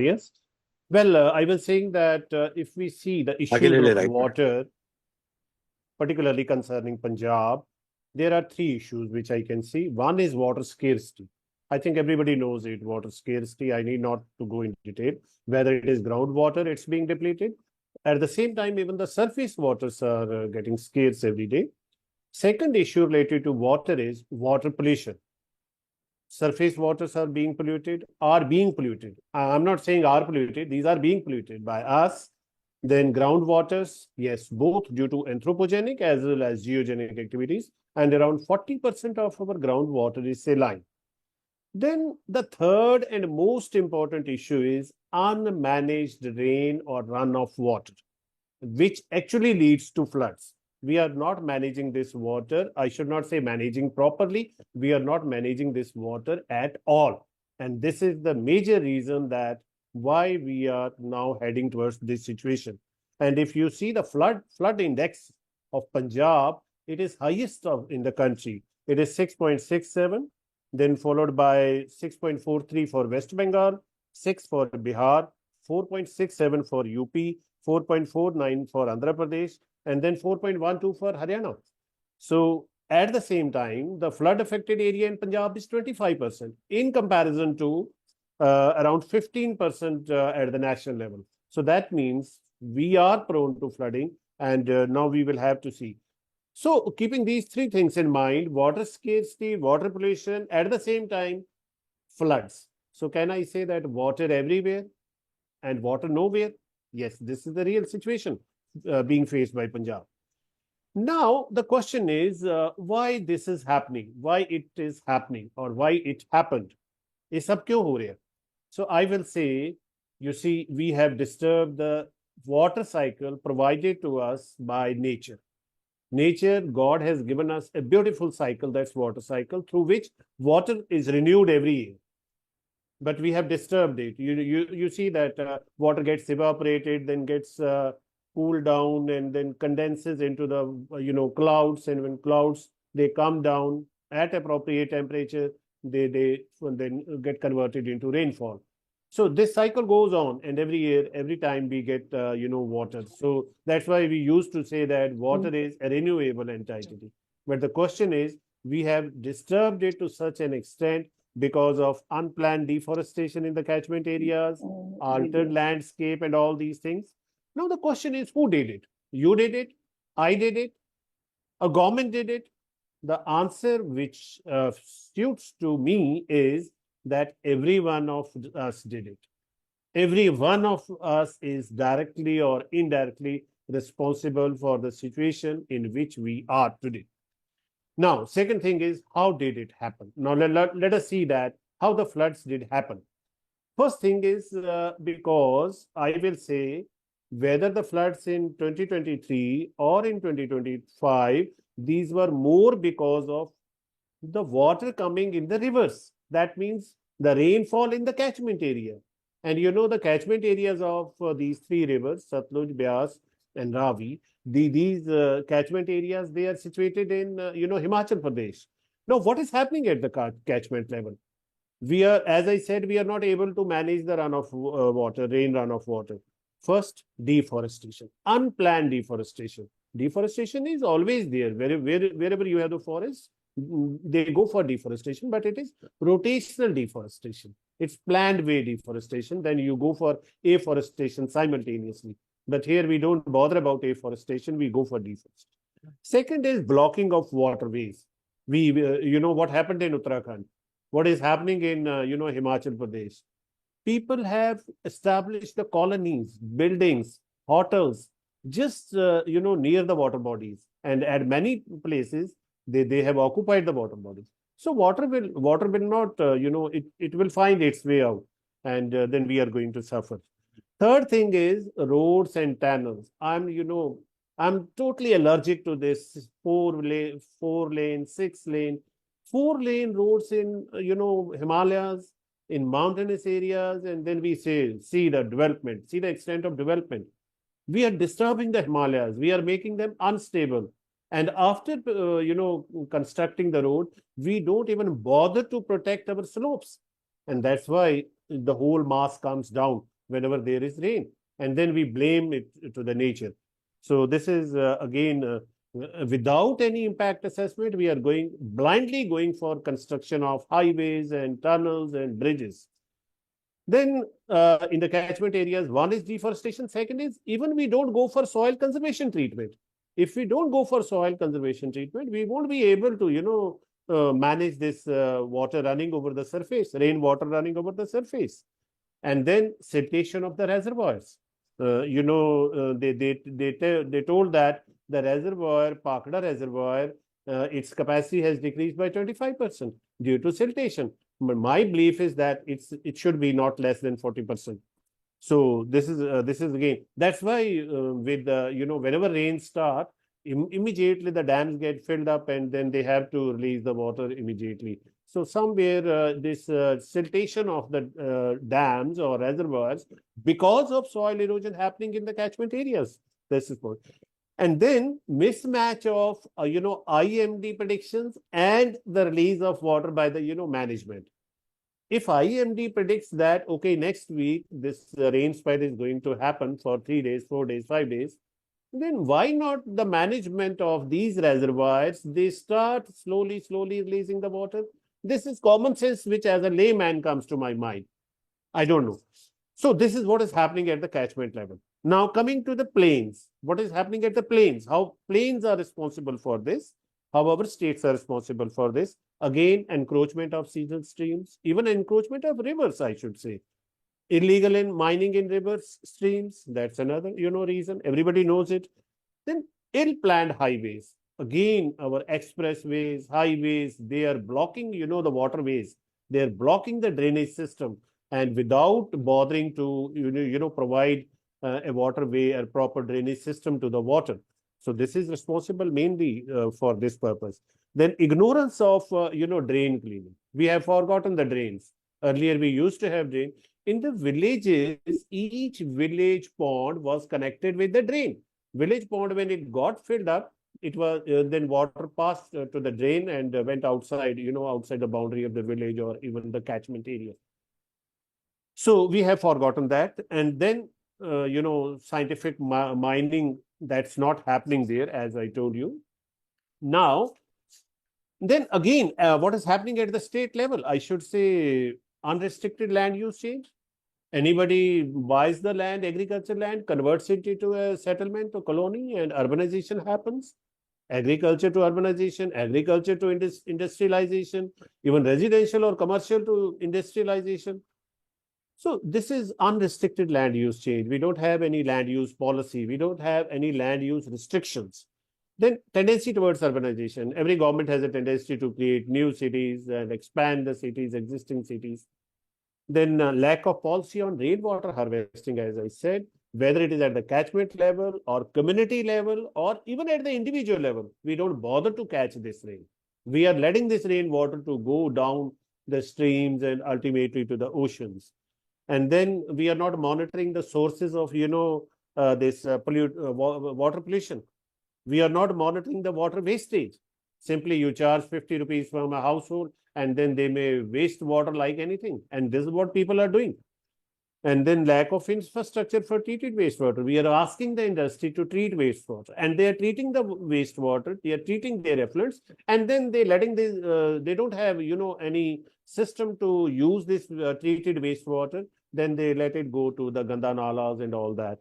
Yes. Well, I was saying that if we see the आगे ले issues ले of right में water, particularly concerning Punjab, there are three issues which I can see. One is water scarcity. I think everybody knows it, water scarcity. I need not to go in detail. Whether it is groundwater, it's being depleted. At the same time, even the surface waters are getting scarce every day. Second issue related to water is water pollution. Surface waters are being polluted. I'm not saying are polluted, these are being polluted by us. Then groundwaters, yes, both due to anthropogenic as well as geogenic activities, and around 40% of our groundwater is saline. Then the third and most important issue is unmanaged rain or runoff water, which actually leads to floods. We are not managing this water. I should not say managing properly. We are not managing this water at all. And this is the major reason that why we are now heading towards this situation. And if you see the flood index of Punjab, it is highest in the country. It is 6.67, then followed by 6.43 for West Bengal, 6 for Bihar, 4.67 for UP, 4.49 for Andhra Pradesh, and then 4.12 for Haryana. So at the same time, the flood affected area in Punjab is 25% in comparison to around 15% at the national level. So that means we are prone to flooding, and now we will have to see. So keeping these three things in mind, water scarcity, water pollution, at the same time, floods. So can I say that water everywhere and water nowhere? Yes, this is the real situation being faced by Punjab. Now, the question is why this is happening, why it is happening, or why it happened. ये सब क्यों हो रहा है? So I will say, you see, we have disturbed the water cycle provided to us by nature. Nature, God has given us a beautiful cycle, that's water cycle, through which water is renewed every year. But we have disturbed it. You see that water gets evaporated, then gets cooled down, and then condenses into the clouds. And when clouds they come down at appropriate temperature, they then get converted into rainfall. So this cycle goes on, and every year, every time we get water. So that's why we used to say that water is a renewable entity. But the question is, we have disturbed it to such an extent because of unplanned deforestation in the catchment areas, altered landscape, and all these things. Now, the question is, who did it? You did it, I did it, a government did it. The answer which suits to me is that every one of us did it. Every one of us is directly or indirectly responsible for the situation in which we are today. Now, second thing is, how did it happen? Now, let us see that how the floods did happen. First thing is because I will say whether the floods in 2023 or in 2025, these were more because of the water coming in the rivers. That means the rainfall in the catchment area. And you know the catchment areas of these three rivers, Satluj, Beas, and Ravi, these catchment areas, they are situated in, Himachal Pradesh. Now, what is happening at the catchment level? We are, as I said, we are not able to manage the runoff water, rain runoff water. First, deforestation, unplanned deforestation. Deforestation is always there. Wherever you have the forest, they go for deforestation, but it is rotational deforestation. It's planned way deforestation. Then you go for afforestation simultaneously. But here we don't bother about afforestation. We go for deforestation. Second is blocking of waterways. You know what happened in Uttarakhand. What is happening in Himachal Pradesh? People have established the colonies, buildings, hotels, just near the water bodies, and at many places they have occupied the water bodies. So water will not it will find its way out, and then we are going to suffer. Third thing is roads and tunnels. I'm totally allergic to this four lane, 6 lane, 4 lane roads in Himalayas, in mountainous areas, and then we say, see the development, see the extent of development. We are disturbing the Himalayas. We are making them unstable. And after constructing the road, we don't even bother to protect our slopes, and that's why the whole mass comes down whenever there is rain, and then we blame it to the nature. So this is again without any impact assessment, we are going blindly going for construction of highways and tunnels and bridges. Then in the catchment areas, one is deforestation. Second is even we don't go for soil conservation treatment. If we don't go for soil conservation treatment, we won't be able to, manage this water running over the surface, rainwater running over the surface. And then siltation of the reservoirs. They told that the reservoir, Pakda reservoir, its capacity has decreased by 25% due to siltation. But my belief is that it should be not less than 40%. So this is again, that's why with whenever rains start, immediately the dams get filled up and then they have to release the water immediately. So somewhere this siltation of the dams or reservoirs because of soil erosion happening in the catchment areas. This is what. And then mismatch of IMD predictions and the release of water by the management. If IMD predicts that okay, next week this rain spell is going to happen for 3 days, 4 days, 5 days, then why not the management of these reservoirs? They start slowly releasing the water. This is common sense, which as a layman comes to my mind. I don't know. So this is what is happening at the catchment level. Now coming to the plains, what is happening at the plains? How plains are responsible for this? However, states are responsible for this. Again, encroachment of seasonal streams, even encroachment of rivers, I should say. Illegal in mining in rivers, streams, that's another, reason. Everybody knows it. Then ill-planned highways. Again, our expressways, highways, they are blocking, the waterways. They're blocking the drainage system. And without bothering to, provide a waterway or proper drainage system to the water. So this is responsible mainly for this purpose. Then ignorance of, drain cleaning. We have forgotten the drains. Earlier, we used to have drain. In the villages, each village pond was connected with the drain. Village pond, when it got filled up, it was then water passed to the drain and went outside, outside the boundary of the village or even the catchment area. So we have forgotten that. And then, scientific mining, that's not happening there, as I told you. Now, then again, what is happening at the state level? I should say unrestricted land use change. Anybody buys the land, agriculture land, converts it into a settlement or colony, and urbanization happens. Agriculture to urbanization, agriculture to industrialization, even residential or commercial to industrialization. So this is unrestricted land use change. We don't have any land use policy. We don't have any land use restrictions. Then tendency towards urbanization. Every government has a tendency to create new cities and expand the cities, existing cities. Then lack of policy on rainwater harvesting, as I said, whether it is at the catchment level or community level or even at the individual level, we don't bother to catch this rain. We are letting this rainwater to go down the streams and ultimately to the oceans. And then we are not monitoring the sources of, this water pollution. We are not monitoring the water wastage. Simply you charge 50 rupees from a household and then they may waste water like anything. And this is what people are doing. And then lack of infrastructure for treated wastewater. We are asking the industry to treat wastewater and they are treating the wastewater, they are treating their effluents and then they letting this, they don't have, any system to use this treated wastewater. Then they let it go to the Ganda Nalas and all that.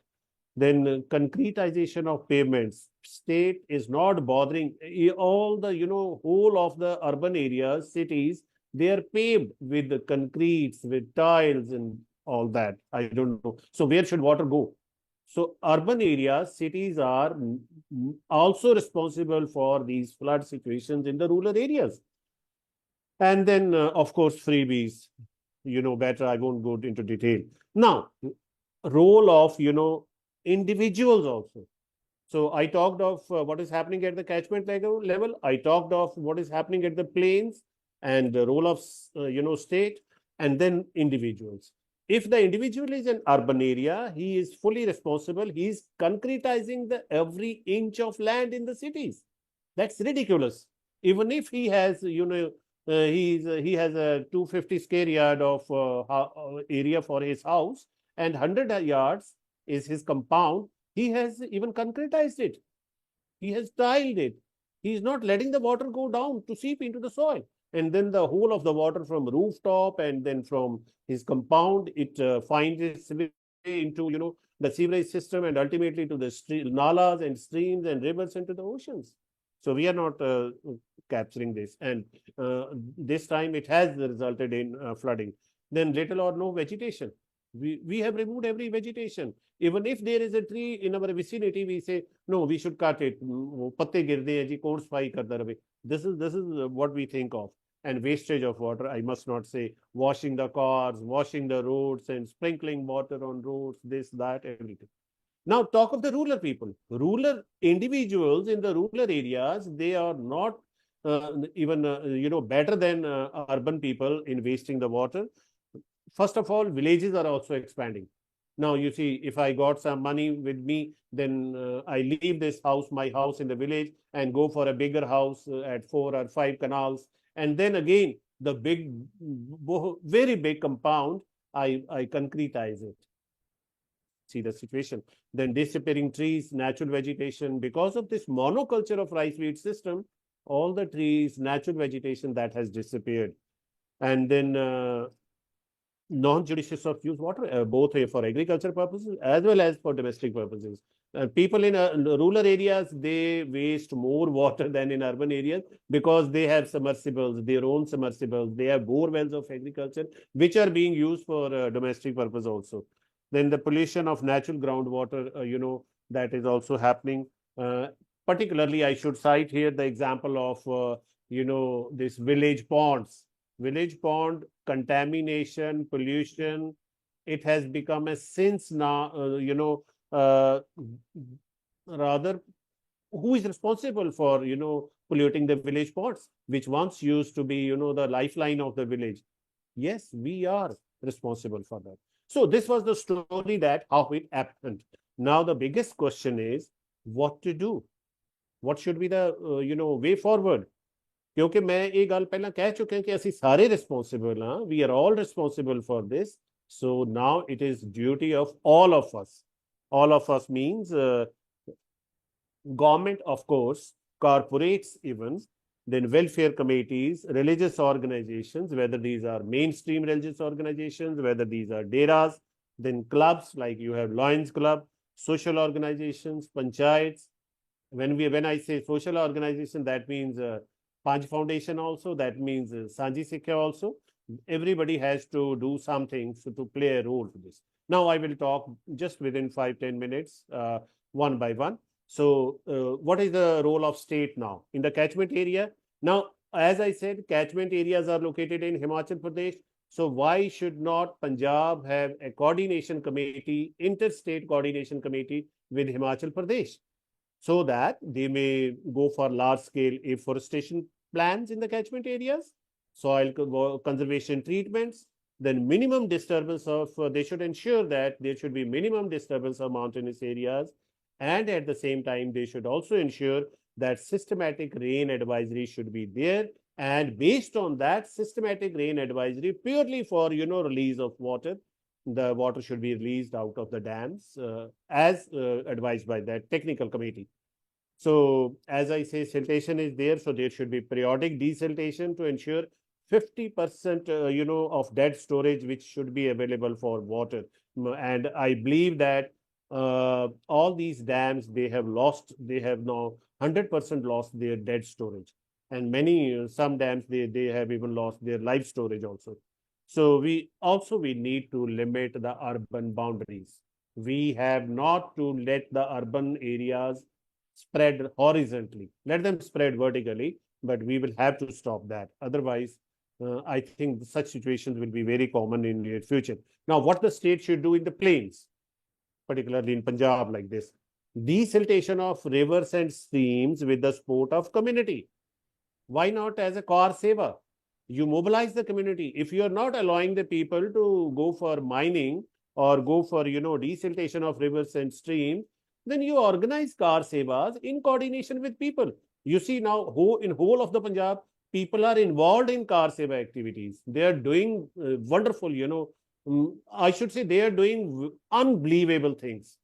Then concretization of pavements. State is not bothering all the, whole of the urban areas, cities, they are paved with the concretes, with tiles and all that. I don't know. So where should water go? So urban areas, cities are also responsible for these flood situations in the rural areas. And then, of course, freebies. Better, I won't go into detail. Now, role of, individuals also. So I talked of what is happening at the catchment level. I talked of what is happening at the plains and the role of, state and then individuals. If the individual is an urban area, he is fully responsible. He is concretizing the every inch of land in the cities. That's ridiculous. Even if he has, he has a 250 square yard of area for his house, and 100 yards is his compound. He has even concretized it. He has tiled it. He is not letting the water go down to seep into the soil. And then the whole of the water from rooftop and then from his compound, it finds its way into, the sewerage system, and ultimately to the nalas and streams and rivers into the oceans. So we are not capturing this. And this time it has resulted in flooding. Then little or no vegetation. We have removed every vegetation. Even if there is a tree in our vicinity, we say, no, we should cut it. Patte girde hain ji, kaun safai karta rahe. This is what we think of. And wastage of water, I must not say, washing the cars, washing the roads, and sprinkling water on roads, this, that, everything. Now, talk of the rural people. Rural individuals in the rural areas, they are not even better than urban people in wasting the water. First of all, villages are also expanding. Now, you see, if I got some money with me, then I leave this house, my house in the village, and go for a bigger house at 4 or 5 canals. And then again, the big, very big compound, I concretize it. See the situation. Then disappearing trees, natural vegetation. Because of this monoculture of rice wheat system, all the trees, natural vegetation, that has disappeared. And then non-judicious of use water, both for agriculture purposes as well as for domestic purposes. People in rural areas, they waste more water than in urban areas because they have submersibles, their own submersibles. They have bore wells of agriculture, which are being used for domestic purpose also. Then the pollution of natural groundwater, that is also happening. Particularly, I should cite here the example of, this village pond contamination, pollution. It has become a since now, rather, who is responsible for, polluting the village ponds, which once used to be, the lifeline of the village? Yes, we are responsible for that. So this was the story, that how it happened. Now the biggest question is what to do. What should be the way forward? क्योंकि मैं ये गल पहला कह चुके हैं कि ਅਸੀਂ ਸਾਰੇ responsible ਹਾਂ, we are all responsible for this. So now it is duty of all of us. All of us means government, of course, corporates even, then welfare committees, religious organizations, whether these are mainstream religious organizations, whether these are deras, then clubs like you have Lions Club, social organizations, panchayats. When I say social organization, that means Panch Foundation also, that means Sanji Sikha also. Everybody has to do something to play a role for this. Now I will talk just within 5-10 minutes, one by one. So what is the role of state now in the catchment area? Now, as I said, catchment areas are located in Himachal Pradesh. So why should not Punjab have a coordination committee, interstate coordination committee with Himachal Pradesh, so that they may go for large scale afforestation plans in the catchment areas, soil conservation treatments, then minimum disturbance of, they should ensure that there should be minimum disturbance of mountainous areas. And at the same time, they should also ensure that systematic rain advisory should be there. And based on that systematic rain advisory, purely for, release of water, the water should be released out of the dams as advised by that technical committee. So as I say, siltation is there, so there should be periodic desiltation to ensure 50% of dead storage which should be available for water. And I believe that all these dams, they have now 100% lost their dead storage, and many some dams, they have even lost their live storage also. So we need to limit the urban boundaries. We have not to let the urban areas spread horizontally. Let them spread vertically, but we will have to stop that. Otherwise, I think such situations will be very common in the future. Now, what the state should do in the plains, particularly in Punjab like this, desiltation of rivers and streams with the support of community. Why not as a car saver? You mobilize the community. If you are not allowing the people to go for mining or go for, desiltation of rivers and streams, then you organize car sevas in coordination with people. You see now, in whole of the Punjab, people are involved in car seva activities. They are doing wonderful, I should say they are doing unbelievable things.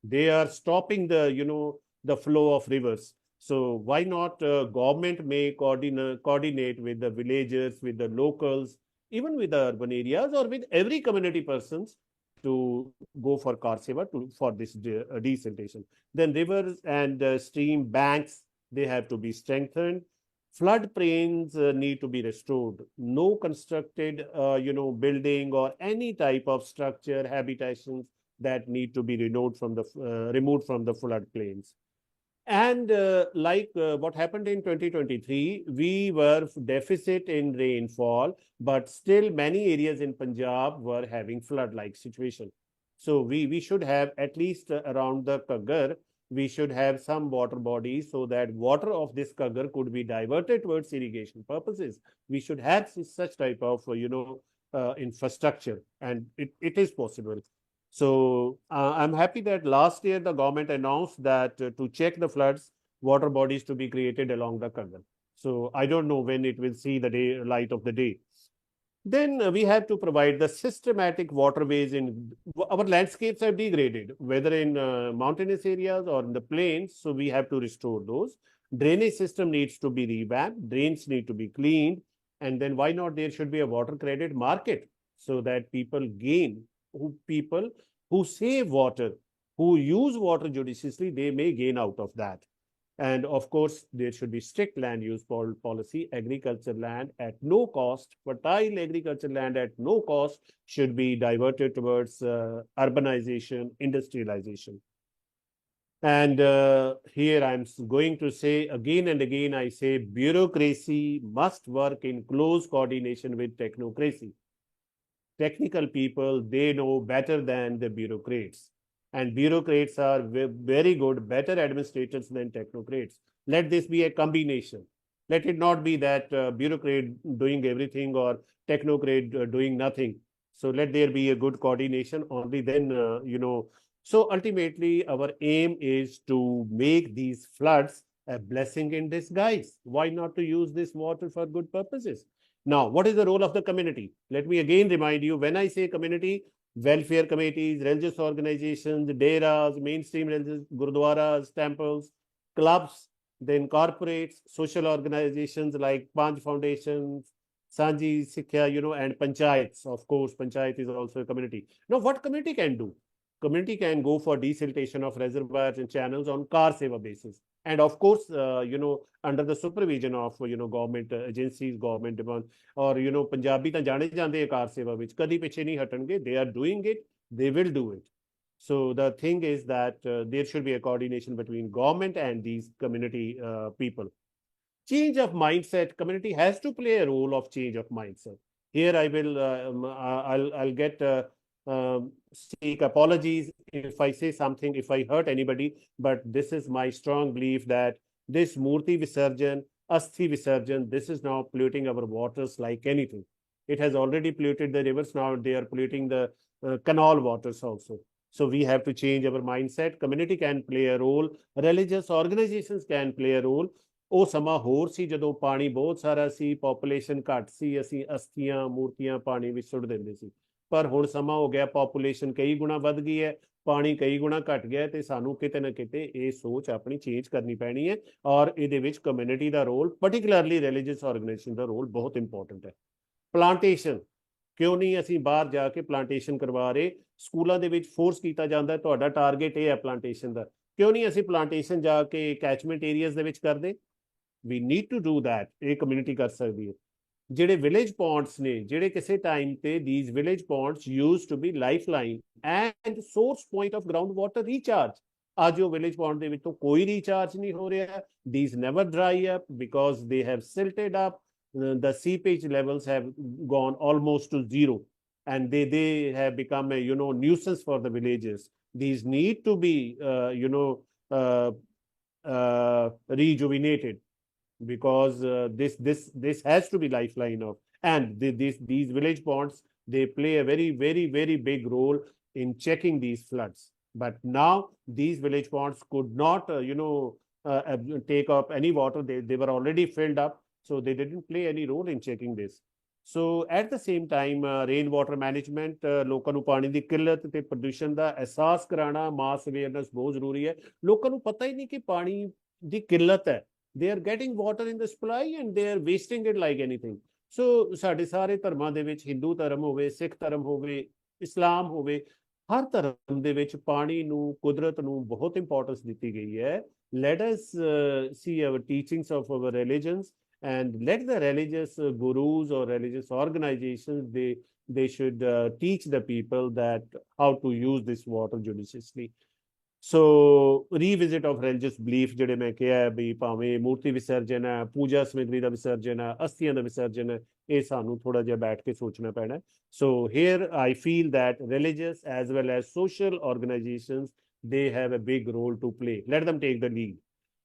They are stopping the flow of rivers. So why not government may coordinate with the villagers, with the locals, even with the urban areas, or with every community persons to go for car seva for this desiltation. Then rivers and stream banks, they have to be strengthened. Flood plains need to be restored. No constructed building or any type of structure habitations that need to be removed from the floodplains. And what happened in 2023, we were deficit in rainfall, but still many areas in Punjab were having flood-like situation. So we should have at least around the Kaggar, we should have some water bodies so that water of this Kaggar could be diverted towards irrigation purposes. We should have such type of infrastructure, and it is possible. So I'm happy that last year the government announced that to check the floods, water bodies to be created along the Kangal. So I don't know when it will see the light of the day. Then we have to provide the systematic waterways in our landscapes have degraded, whether in mountainous areas or in the plains. So we have to restore those. Drainage system needs to be revamped. Drains need to be cleaned. And then why not there should be a water credit market so that people who save water, who use water judiciously, they may gain out of that. And of course, there should be strict land use policy. Agriculture land at no cost, fertile agriculture land at no cost should be diverted towards urbanization, industrialization. And here I'm going to say again and again, I say bureaucracy must work in close coordination with technocracy. Technical people, they know better than the bureaucrats. And bureaucrats are very good, better administrators than technocrats. Let this be a combination. Let it not be that bureaucrat doing everything or technocrat doing nothing. So let there be a good coordination. Only then, So ultimately, our aim is to make these floods a blessing in disguise. Why not to use this water for good purposes? Now, what is the role of the community? Let me again remind you, when I say community, welfare committees, religious organizations, dairas, mainstream religious gurdwaras, temples, clubs, then corporates, social organizations like Panch Foundations, Sanji Sikhya, and panchayats. Of course, panchayat is also a community. Now, what community can do? Community can go for desiltation of reservoirs and channels on car seva basis. And of course, under the supervision of, government agencies, government demand, or, Punjabi ਤਾਂ ਜਾਣੇ ਜਾਂਦੇ ਕਾਰ ਸੇਵਾ ਵਿੱਚ ਕਦੀ ਪਿੱਛੇ ਨਹੀਂ ਹਟਣਗੇ. They are doing it, they will do it. So the thing is that there should be a coordination between government and these community people. Change of mindset, community has to play a role of change of mindset. Here I will, I'll get seek apologies if I say something, if I hurt anybody, but this is my strong belief that this Murti Visarjan, Asthi Visarjan, this is now polluting our waters like anything. It has already polluted the rivers, now they are polluting the canal waters also. So we have to change our mindset. Community can play a role, religious organizations can play a role. ਉਹ ਸਮਾਂ ਹੋਰ ਸੀ ਜਦੋਂ ਪਾਣੀ ਬਹੁਤ ਸਾਰਾ ਸੀ, population ਘੱਟ ਸੀ, ਅਸੀਂ ਅਸਥੀਆਂ ਮੂਰਤੀਆਂ ਪਾਣੀ ਵਿੱਚ ਸੁੱਟ ਦਿੰਦੇ ਸੀ। ਪਰ ਹੁਣ ਸਮਾਂ ਹੋ ਗਿਆ, ਪੋਪੂਲੇਸ਼ਨ ਕਈ ਗੁਣਾ ਵੱਧ ਗਈ ਹੈ, ਪਾਣੀ ਕਈ ਗੁਣਾ ਘਟ ਗਿਆ, ਤੇ ਸਾਨੂੰ ਕਿਤੇ ਨਾ ਕਿਤੇ ਇਹ ਸੋਚ ਆਪਣੀ ਚੇਂਜ ਕਰਨੀ ਪੈਣੀ ਹੈ। ਔਰ ਇਹਦੇ ਵਿੱਚ ਕਮਿਊਨਿਟੀ ਦਾ ਰੋਲ, ਪਾਰਟਿਕੂਲਰਲੀ ਰਿਲੀਜੀਅਸ ਆਰਗੇਨਾਈਜੇਸ਼ਨ ਦਾ ਰੋਲ ਬਹੁਤ ਇੰਪੋਰਟੈਂਟ ਹੈ। ਪਲਾਂਟੇਸ਼ਨ, ਕਿਉਂ ਨਹੀਂ ਅਸੀਂ ਬਾਹਰ ਜਾ ਕੇ ਪਲਾਂਟੇਸ਼ਨ ਕਰਵਾ ਰਹੇ? ਸਕੂਲਾਂ ਦੇ ਵਿੱਚ ਫੋਰਸ ਕੀਤਾ ਜਾਂਦਾ, ਤੁਹਾਡਾ ਟਾਰਗੇਟ ਇਹ ਹੈ ਪਲਾਂਟੇਸ਼ਨ ਦਾ, ਕਿਉਂ ਨਹੀਂ ਅਸੀਂ ਪਲਾਂਟੇਸ਼ਨ ਜਾ ਕੇ ਕੈਚਮੈਂਟ ਏਰੀਆਜ਼ ਦੇ ਵਿੱਚ ਕਰਦੇ? We need to do that. ਇਹ ਕਮਿਊਨਿਟੀ ਕਰ ਸਕਦੀ ਹੈ। ਜਿਹੜੇ ਵਿਲੇਜ ਪੌਂਡਸ ਨੇ, ਜਿਹੜੇ ਕਿਸੇ ਟਾਈਮ ਤੇ these village ponds used to be lifeline and source point of groundwater recharge. ਅੱਜ ਉਹ ਵਿਲੇਜ ਪੌਂਡ ਦੇ ਵਿੱਚੋਂ ਕੋਈ ਰੀਚਾਰਜ ਨਹੀਂ ਹੋ ਰਿਹਾ। These never dry up because they have silted up. The seepage levels have gone almost to zero, and they have become a nuisance for the villages. These need to be rejuvenated, because this has to be lifeline of, and these village ponds, they play a very, very, very big role in checking these floods. But now these village ponds could not take up any water. They were already filled up. So they didn't play any role in checking this. So at the same time, rain water management, ਲੋਕਾਂ ਨੂੰ ਪਾਣੀ ਦੀ ਕਿੱਲਤ ਤੇ ਪ੍ਰਦੂਸ਼ਣ ਦਾ ਅਹਿਸਾਸ ਕਰਾਉਣਾ, ਮਾਸ awareness ਬਹੁਤ ਜ਼ਰੂਰੀ ਹੈ। ਲੋਕਾਂ ਨੂੰ ਪਤਾ ਹੀ ਨਹੀਂ ਕਿ ਪਾਣੀ ਦੀ ਕਿੱਲਤ ਹੈ। They are getting water in the supply and they are wasting it like anything. So ਸਾਡੇ ਸਾਰੇ ਧਰਮਾਂ ਦੇ ਵਿੱਚ, ਹਿੰਦੂ ਧਰਮ ਹੋਵੇ, ਸਿੱਖ ਧਰਮ ਹੋਵੇ, ਇਸਲਾਮ ਹੋਵੇ, ਹਰ ਧਰਮ ਦੇ ਵਿੱਚ ਪਾਣੀ ਨੂੰ, ਕੁਦਰਤ ਨੂੰ ਬਹੁਤ ਇੰਪੋਰਟੈਂਸ ਦਿੱਤੀ ਗਈ ਹੈ। Let us see our teachings of our religions and let the religious gurus or religious organizations, they should teach the people that how to use this water judiciously. So revisit of religious belief, ਜਿਹੜੇ ਮੈਂ ਕਿਹਾ ਵੀ ਭਾਵੇਂ ਮੂਰਤੀ ਵਿਸਰਜਨ ਹੈ, ਪੂਜਾ ਸਮੱਗਰੀ ਦਾ ਵਿਸਰਜਨ ਹੈ, ਅਸਥੀਆਂ ਦਾ ਵਿਸਰਜਨ ਹੈ, ਇਹ ਸਾਨੂੰ ਥੋੜਾ ਜਿਹਾ ਬੈਠ ਕੇ ਸੋਚਣਾ ਪੈਣਾ। So here I feel that religious as well as social organizations, they have a big role to play. Let them take the lead.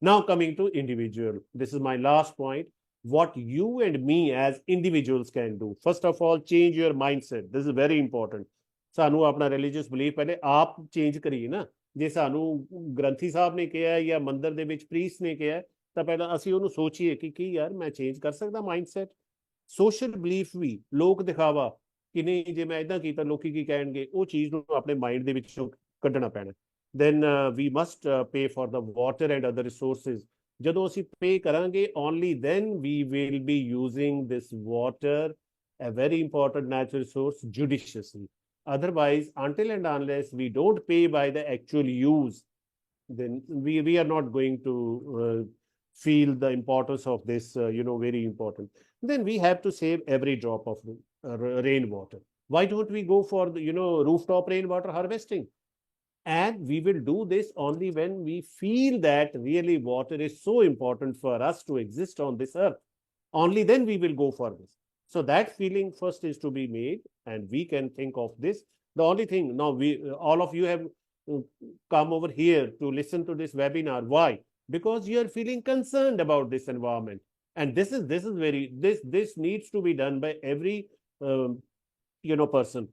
Now coming to individual, this is my last point. What you and me as individuals can do. First of all, change your mindset. This is very important. ਸਾਨੂੰ ਆਪਣਾ religious belief ਪਹਿਲੇ ਆਪ change ਕਰੀਏ ਨਾ। ਜੇ ਸਾਨੂੰ ਗ੍ਰੰਥੀ ਸਾਹਿਬ ਨੇ ਕਿਹਾ ਜਾਂ ਮੰਦਰ ਦੇ ਵਿੱਚ ਪ੍ਰੀਸਟ ਨੇ ਕਿਹਾ, ਤਾਂ ਪਹਿਲਾਂ ਅਸੀਂ ਉਹਨੂੰ ਸੋਚੀਏ ਕਿ ਕੀ ਯਾਰ ਮੈਂ ਚੇਂਜ ਕਰ ਸਕਦਾ ਮਾਈਂਡਸੈਟ। ਸੋਸ਼ਲ ਬਲੀਫ ਵੀ, ਲੋਕ ਦਿਖਾਵਾ ਕਿ ਨਹੀਂ ਜੇ ਮੈਂ ਇਦਾਂ ਕੀਤਾ ਲੋਕੀ ਕੀ ਕਹਿਣਗੇ, ਉਹ ਚੀਜ਼ ਨੂੰ ਆਪਣੇ ਮਾਈਂਡ ਦੇ ਵਿੱਚੋਂ ਕੱਢਣਾ ਪੈਣਾ। then we must pay for the water and other resources. ਜਦੋਂ ਅਸੀਂ pay ਕਰਾਂਗੇ, only then we will be using this water, a very important natural resource, judiciously. Otherwise, until and unless we don't pay by the actual use, then we are not going to feel the importance of this, very important. Then we have to save every drop of rainwater. Why don't we go for the, rooftop rainwater harvesting? And we will do this only when we feel that really water is so important for us to exist on this earth. Only then we will go for this. So that feeling first is to be made, and we can think of this. The only thing, now all of you have come over here to listen to this webinar. Why? Because you are feeling concerned about this environment. And this needs to be done by every, person.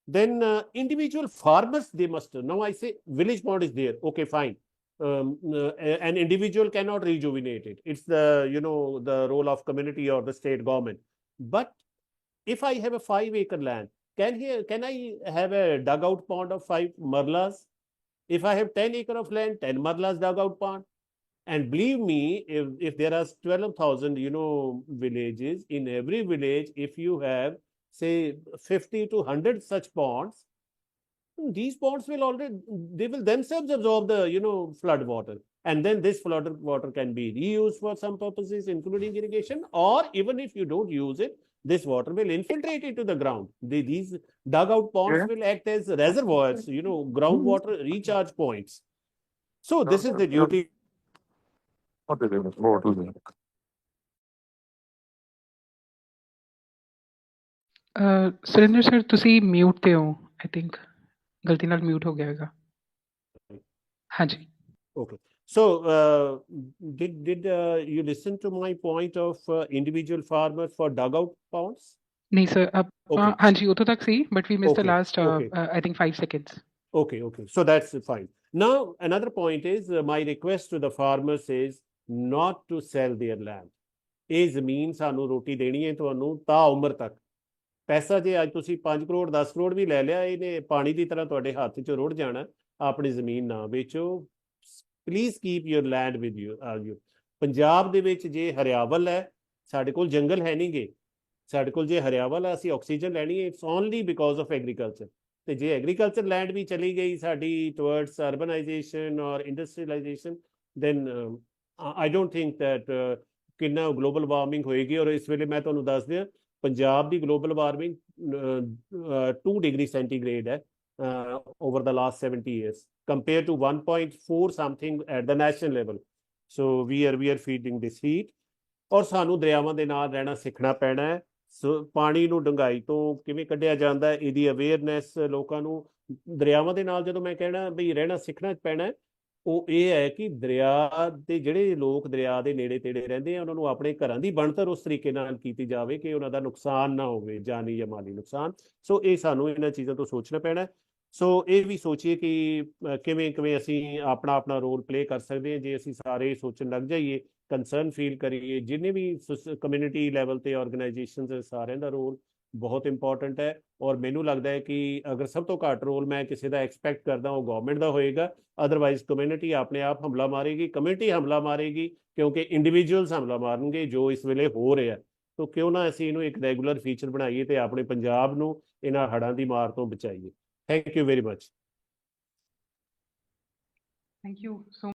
Then individual farmers, they must, now I say village pond is there, okay, fine. An individual cannot rejuvenate it. It's the role of community or the state government. But if I have a 5-acre land, can I have a dugout pond of 5 marlas? If I have 10 acre of land, 10 marlas dugout pond. And believe me, if there are 12,000, villages, in every village, if you have, say, 50 to 100 such ponds, these ponds they will themselves absorb the, flood water. And then this flood water can be reused for some purposes, including irrigation, or even if you don't use it, this water will infiltrate into the ground. These dugout ponds will act as reservoirs, groundwater recharge points. So this is the duty. Surinder sir, ਤੁਸੀਂ mute ਤੇ ਹੋ, I think ਗਲਤੀ ਨਾਲ mute ਹੋ ਗਿਆ ਹੈਗਾ। ਹਾਂਜੀ। Okay. So did you listen to my point of individual farmers for dugout ponds? ਨਹੀਂ ਸਰ, ਹਾਂਜੀ ਉੱਥੋਂ ਤੱਕ ਸੀ, but we missed the last, I think 5 seconds. Okay. So that's fine. Now another point is my request to the farmers is not to sell their land. ਇਹ ਜ਼ਮੀਨ ਸਾਨੂੰ ਰੋਟੀ ਦੇਣੀ ਹੈ ਤੁਹਾਨੂੰ ਤਾਂ ਉਮਰ ਤੱਕ। ਪੈਸਾ ਜੇ ਅੱਜ ਤੁਸੀਂ 5 ਕਰੋੜ 10 ਕਰੋੜ ਵੀ ਲੈ ਲਿਆ, ਇਹਨੇ ਪਾਣੀ ਦੀ ਤਰ੍ਹਾਂ ਤੁਹਾਡੇ ਹੱਥ 'ਚ ਰੁੜ ਜਾਣਾ। ਆਪਣੀ ਜ਼ਮੀਨ ਨਾ ਵੇਚੋ। Please keep your land with you. Punjab ਦੇ ਵਿੱਚ ਜੇ ਹਰਿਆਵਲ ਹੈ, ਸਾਡੇ ਕੋਲ ਜੰਗਲ ਹੈ ਨਹੀਂ ਗੇ, ਸਾਡੇ ਕੋਲ ਜੇ ਹਰਿਆਵਲ ਹੈ, ਅਸੀਂ ਆਕਸੀਜਨ ਲੈਣੀ ਹੈ, it's only because of agriculture. ਤੇ ਜੇ ਐਗਰੀਕਲਚਰ ਲੈਂਡ ਵੀ ਚਲੀ ਗਈ ਸਾਡੀ ਟੁਵਰਡਸ ਅਰਬਨਾਈਜੇਸ਼ਨ ਔਰ industrialisation, then I don't think that ਕਿੰਨਾ ਗਲੋਬਲ ਵਾਰਮਿੰਗ ਹੋਏਗੀ। ਔਰ ਇਸ ਵੇਲੇ ਮੈਂ ਤੁਹਾਨੂੰ ਦੱਸ ਦਿਆਂ, ਪੰਜਾਬ ਦੀ ਗਲੋਬਲ ਵਾਰਮਿੰਗ 2 ਡਿਗਰੀ ਸੈਂਟੀਗ੍ਰੇਡ ਹੈ over the last 70 years compared to 1.4 something at the national level. So we are feeding this heat. ਔਰ ਸਾਨੂੰ ਦਰਿਆਵਾਂ ਦੇ ਨਾਲ ਰਹਿਣਾ ਸਿੱਖਣਾ ਪੈਣਾ ਹੈ। ਸੋ ਪਾਣੀ ਨੂੰ ਡੂੰਘਾਈ ਤੋਂ ਕਿਵੇਂ ਕੱਢਿਆ ਜਾਂਦਾ, ਇਹਦੀ ਅਵੇਅਰਨੈਸ ਲੋਕਾਂ ਨੂੰ। ਦਰਿਆਵਾਂ ਦੇ ਨਾਲ ਜਦੋਂ ਮੈਂ ਕਹਿਣਾ ਵੀ ਰਹਿਣਾ ਸਿੱਖਣਾ ਪੈਣਾ, ਉਹ ਇਹ ਹੈ ਕਿ ਦਰਿਆ ਦੇ ਜਿਹੜੇ ਲੋਕ ਦਰਿਆ ਦੇ ਨੇੜੇ ਤੇੜੇ ਰਹਿੰਦੇ ਆ, ਉਹਨਾਂ ਨੂੰ ਆਪਣੇ ਘਰਾਂ ਦੀ ਬਣਤਰ ਉਸ ਤਰੀਕੇ ਨਾਲ ਕੀਤੀ ਜਾਵੇ ਕਿ ਉਹਨਾਂ ਦਾ ਨੁਕਸਾਨ ਨਾ ਹੋਵੇ, ਜਾਨੀ ਜਾਂ ਮਾਲੀ ਨੁਕਸਾਨ। ਸੋ ਇਹ ਸਾਨੂੰ ਇਹਨਾਂ ਚੀਜ਼ਾਂ ਤੋਂ ਸੋਚਣਾ ਪੈਣਾ। ਸੋ ਇਹ ਵੀ ਸੋਚੀਏ ਕਿ ਕਿਵੇਂ ਅਸੀਂ ਆਪਣਾ ਰੋਲ ਪਲੇ ਕਰ ਸਕਦੇ ਹਾਂ। ਜੇ ਅਸੀਂ ਸਾਰੇ ਸੋਚਣ ਲੱਗ ਜਾਈਏ ਕੰਸਰਨ ਫੀਲ ਕਰੀਏ। ਜਿੰਨੇ ਵੀ ਕਮਿਊਨਿਟੀ ਲੈਵਲ ਤੇ ਆਰਗੇਨਾਈਜੇਸ਼ਨਸ ਸਾਰਿਆਂ ਦਾ ਰੋਲ ਬਹੁਤ ਇੰਪੋਰਟੈਂਟ ਹੈ। ਔਰ ਮੈਨੂੰ ਲੱਗਦਾ ਹੈ ਕਿ ਅਗਰ ਸਭ ਤੋਂ ਘੱਟ ਰੋਲ ਮੈਂ ਕਿਸੇ ਦਾ ਐਕਸਪੈਕਟ ਕਰਦਾ ਉਹ ਗਵਰਨਮੈਂਟ ਦਾ ਹੋਏਗਾ। ਅਦਰਵਾਈਜ਼ ਕਮਿਊਨਿਟੀ ਆਪਣੇ ਆਪ ਹਮਲਾ ਮਾਰੇਗੀ, ਕਮਿਊਨਿਟੀ ਹਮਲਾ ਮਾਰੇਗੀ, ਕਿਉਂਕਿ ਇੰਡੀਵਿਜੂਅਲਸ ਹਮਲਾ ਮਾਰਨਗੇ ਜੋ ਇਸ ਵੇਲੇ ਹੋ ਰਿਹਾ। ਤਾਂ ਕਿਉਂ ਨਾ ਅਸੀਂ ਇਹਨੂੰ ਇੱਕ ਰੈਗੂਲਰ ਫੀਚਰ ਬਣਾਈਏ ਤੇ ਆਪਣੇ ਪੰਜਾਬ ਨੂੰ ਇਹਨਾਂ ਹੜ੍ਹਾਂ ਦੀ ਮਾਰ ਤੋਂ ਬਚਾਈਏ। Thank you very much. Thank you so